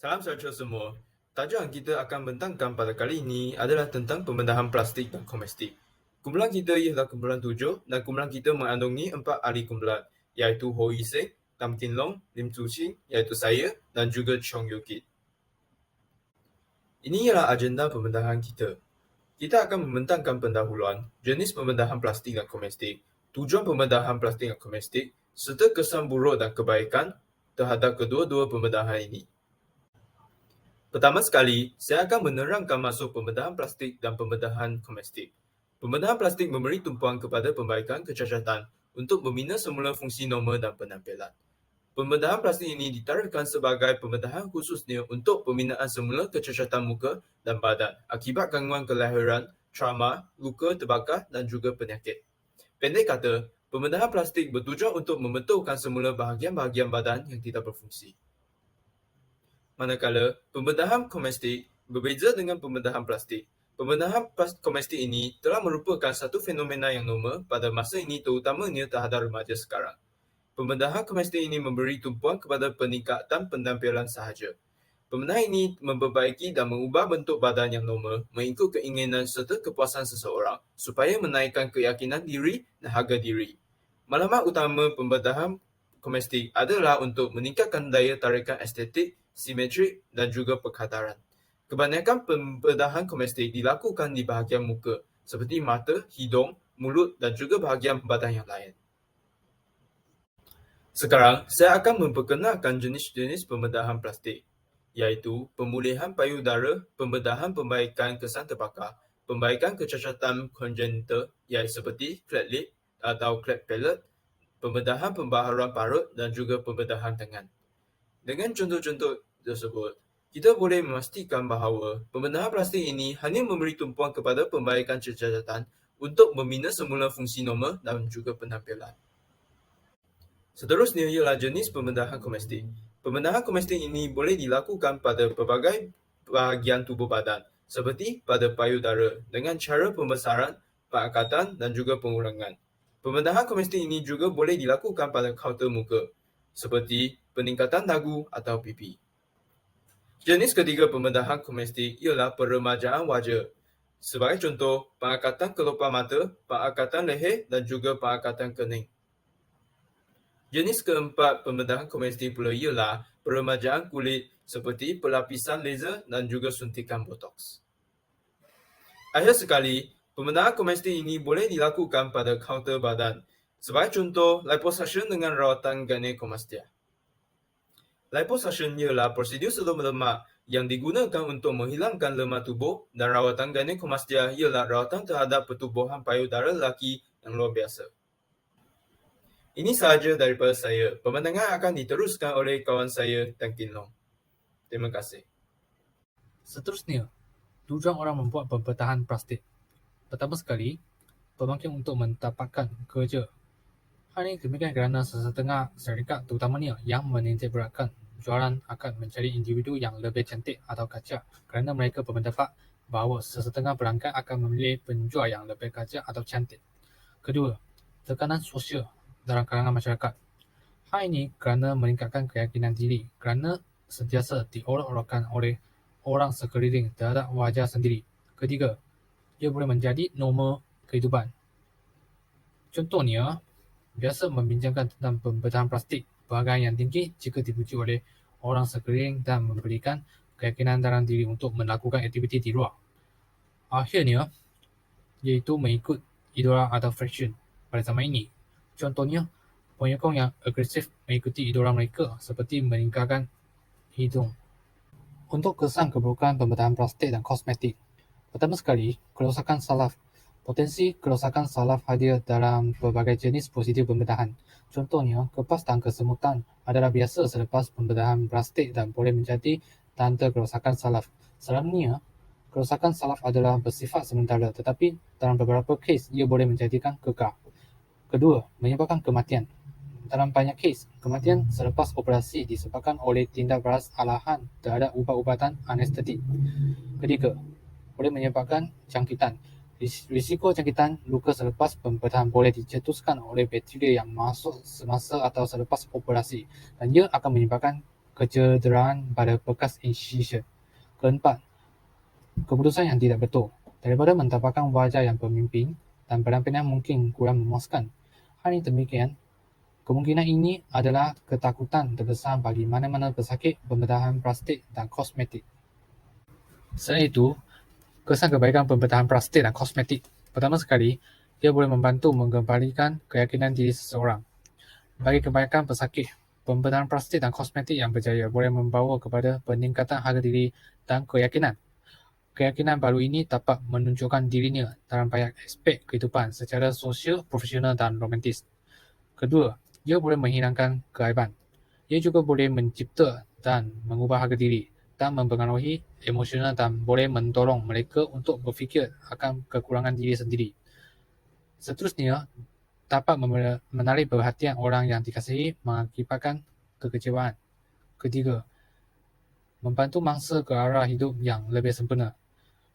Salam sejahtera semua. Tajuk yang kita akan bentangkan pada kali ini adalah tentang pembedahan plastik dan komestik. Kumpulan kita ialah kumpulan 7 dan kumpulan kita mengandungi 4 ahli kumpulan, iaitu Ho Yi Seng, Tam Tin Long, Lim Tzu Ching, iaitu saya dan juga Chong Yu Kit. Ini ialah agenda pembedahan kita. Kita akan membentangkan pendahuluan, jenis pembedahan plastik dan komestik, tujuan pembedahan plastik dan komestik, serta kesan buruk dan kebaikan terhadap kedua-dua pembedahan ini. Pertama sekali, saya akan menerangkan maksud pembedahan plastik dan pembedahan komestik. Pembedahan plastik memberi tumpuan kepada pembaikan kecacatan untuk membina semula fungsi normal dan penampilan. Pembedahan plastik ini ditarikkan sebagai pembedahan khususnya untuk pembinaan semula kecacatan muka dan badan akibat gangguan kelahiran, trauma, luka terbakar dan juga penyakit. Pendek kata, pembedahan plastik bertujuan untuk membetulkan semula bahagian-bahagian badan yang tidak berfungsi. Manakala pembedahan komestik berbeza dengan pembedahan plastik. Pembedahan komestik ini telah merupakan satu fenomena yang normal pada masa ini terutamanya terhadap remaja sekarang. Pembedahan komestik ini memberi tumpuan kepada peningkatan penampilan sahaja. Pembedahan ini memperbaiki dan mengubah bentuk badan yang normal mengikut keinginan serta kepuasan seseorang supaya menaikkan keyakinan diri dan harga diri. Maklumat utama pembedahan komestik adalah untuk meningkatkan daya tarikan estetik, simetrik dan juga perkadaran. Kebanyakan pembedahan komestik dilakukan di bahagian muka seperti mata, hidung, mulut dan juga bahagian badan yang lain. Sekarang, saya akan memperkenalkan jenis-jenis pembedahan plastik, iaitu pemulihan payudara, pembedahan pembaikan kesan terbakar, pembaikan kecacatan kongenital iaitu seperti cleft lip atau cleft palate, pembedahan pembaharuan parut dan juga pembedahan tangan. Dengan contoh-contoh tersebut, kita boleh memastikan bahawa pembedahan plastik ini hanya memberi tumpuan kepada pembaikan kecacatan untuk membina semula fungsi normal dan juga penampilan. Seterusnya ialah jenis pembedahan komestik. Pembedahan komestik ini boleh dilakukan pada pelbagai bahagian tubuh badan, seperti pada payudara dengan cara pembesaran, pengangkatan dan juga pengurangan. Pembedahan komestik ini juga boleh dilakukan pada kaunter muka, seperti peningkatan dagu atau pipi. Jenis ketiga pembedahan komestik ialah peremajaan wajah. Sebagai contoh, pengangkatan kelopak mata, pengangkatan leher dan juga pengangkatan kening. Jenis keempat pembedahan komestik pula ialah peremajaan kulit seperti pelapisan laser dan juga suntikan botox. Akhir sekali, pembedahan komestik ini boleh dilakukan pada kaunter badan. Sebagai contoh, liposuction dengan rawatan gynecomastia. Liposuction ialah prosedur sebelum lemak yang digunakan untuk menghilangkan lemak tubuh dan rawatan gynecomastia ialah rawatan terhadap pertubuhan payudara lelaki yang luar biasa. Ini sahaja daripada saya. Pemandangan akan diteruskan oleh kawan saya, Tan Kin Long. Terima kasih. Seterusnya, tujuan orang membuat pembedahan plastik. Pertama sekali, pembangkit untuk mendapatkan kerja. Hal ini demikian kerana sesetengah syarikat terutamanya yang menitik beratkan jualan akan mencari individu yang lebih cantik atau kacak kerana mereka berpendapat bahawa sesetengah pelanggan akan memilih penjual yang lebih kacak atau cantik. Kedua, tekanan sosial dalam kalangan masyarakat. Hal ini kerana meningkatkan keyakinan diri kerana sentiasa diolok-olokkan oleh orang sekeliling terhadap wajah sendiri. Ketiga, ia boleh menjadi norma kehidupan. Contohnya, biasa membincangkan tentang pembedahan plastik berharga yang tinggi jika dipuji oleh orang sekeliling dan memberikan keyakinan dalam diri untuk melakukan aktiviti di luar. Akhirnya, iaitu mengikut idola atau fashion pada zaman ini. Contohnya, penyokong yang agresif mengikuti idola mereka seperti meninggalkan hidung. Untuk kesan keburukan pembedahan plastik dan kosmetik. Pertama sekali, kerosakan salaf. Potensi kerosakan salaf hadir dalam pelbagai jenis prosedur pembedahan. Contohnya, kepas dan kesemutan adalah biasa selepas pembedahan plastik dan boleh menjadi tanda kerosakan salaf. Selamanya, kerosakan salaf adalah bersifat sementara tetapi dalam beberapa kes ia boleh menjadikan kekal. Kedua, menyebabkan kematian. Dalam banyak kes, kematian selepas operasi disebabkan oleh tindak balas alahan terhadap ubat-ubatan anestetik. Ketiga, boleh menyebabkan jangkitan. Risiko jangkitan luka selepas pembedahan boleh dicetuskan oleh bakteria yang masuk semasa atau selepas operasi dan ia akan menyebabkan kecederaan pada bekas incision. Keempat, keputusan yang tidak betul. Daripada mentampakkan wajah yang pemimpin dan penampilan mungkin kurang memuaskan. Hal ini demikian, kemungkinan ini adalah ketakutan terbesar bagi mana-mana pesakit pembedahan plastik dan kosmetik. Selain itu, kesan kebaikan pembedahan plastik dan kosmetik. Pertama sekali, ia boleh membantu mengembalikan keyakinan diri seseorang. Bagi kebanyakan pesakit, pembedahan plastik dan kosmetik yang berjaya boleh membawa kepada peningkatan harga diri dan keyakinan. Keyakinan baru ini dapat menunjukkan dirinya dalam banyak aspek kehidupan secara sosial, profesional dan romantis. Kedua, ia boleh menghilangkan keaiban. Ia juga boleh mencipta dan mengubah harga diri dan mempengaruhi emosional dan boleh mendorong mereka untuk berfikir akan kekurangan diri sendiri. Seterusnya, dapat menarik perhatian orang yang dikasihi mengakibatkan kekecewaan. Ketiga, membantu mangsa ke arah hidup yang lebih sempurna.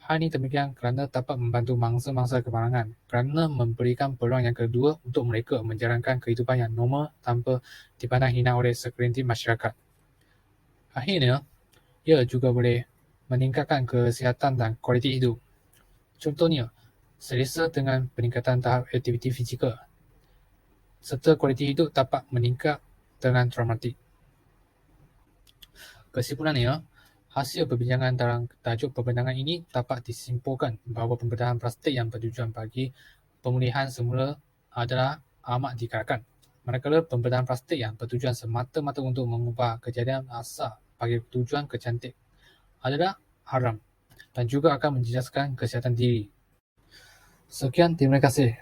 Hal ini demikian kerana dapat membantu mangsa-mangsa kemalangan kerana memberikan peluang yang kedua untuk mereka menjalankan kehidupan yang normal tanpa dipandang hina oleh sekelintir masyarakat. Akhirnya, ia juga boleh meningkatkan kesihatan dan kualiti hidup. Contohnya, selesa dengan peningkatan tahap aktiviti fizikal, serta kualiti hidup dapat meningkat dengan dramatik. Kesimpulannya, hasil perbincangan dalam tajuk perbincangan ini dapat disimpulkan bahawa pembedahan plastik yang bertujuan bagi pemulihan semula adalah amat digalakkan, manakala pembedahan plastik yang bertujuan semata-mata untuk mengubah kejadian asal bagi tujuan kecantik adalah haram dan juga akan menjejaskan kesihatan diri. Sekian, terima kasih.